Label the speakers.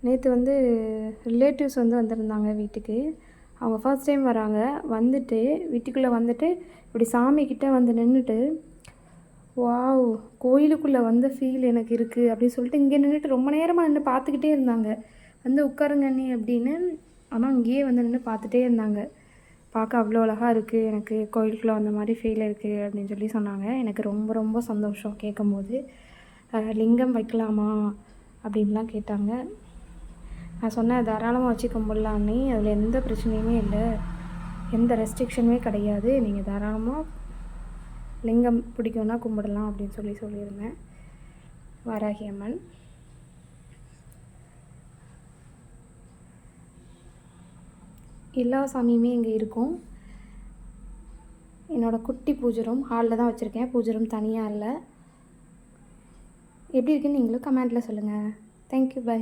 Speaker 1: நேற்று வந்து ரிலேட்டிவ்ஸ் வந்து வந்திருந்தாங்க வீட்டுக்கு. அவங்க ஃபர்ஸ்ட் டைம் வராங்க. வந்துட்டு வீட்டுக்குள்ளே வந்துட்டு இப்படி சாமிக்கிட்ட வந்து நின்றுட்டு, வாவ்! கோயிலுக்குள்ளே வந்த ஃபீல் எனக்கு இருக்குது அப்படின்னு சொல்லிட்டு இங்கே நின்றுட்டு ரொம்ப நேரமாக நின்று பார்த்துக்கிட்டே இருந்தாங்க. வந்து உட்காருங்க அண்ணி அப்படின்னு. ஆனால் அங்கேயே வந்து நின்று பார்த்துட்டே இருந்தாங்க. பார்க்க அவ்வளோ அழகாக இருக்குது, எனக்கு கோயிலுக்குள்ளே வந்த மாதிரி ஃபீல் இருக்குது அப்படின்னு சொல்லி சொன்னாங்க. எனக்கு ரொம்ப ரொம்ப சந்தோஷம் கேட்கும்போது. லிங்கம் வைக்கலாமா அப்படின்லாம் கேட்டாங்க. நான் சொன்னேன், தாராளமாக வச்சு கும்பிட்லாம் அண்ணி, அதில் எந்த பிரச்சனையுமே இல்லை, எந்த ரெஸ்ட்ரிக்ஷனுமே கிடையாது, நீங்கள் தாராளமாக லிங்கம் பிடிக்கும்னா கும்பிடலாம் அப்படின்னு சொல்லியிருந்தேன். வாராகி அம்மன். எல்லா சாமியுமே இங்கே இருக்கும். என்னோடய குட்டி பூஜை ரூம் ஹாலில் தான் வச்சுருக்கேன், பூஜை ரூம் தனியாக இல்லை. எப்படி இருக்குன்னு நீங்களும் கமெண்ட்டில் சொல்லுங்கள். Thank you, by.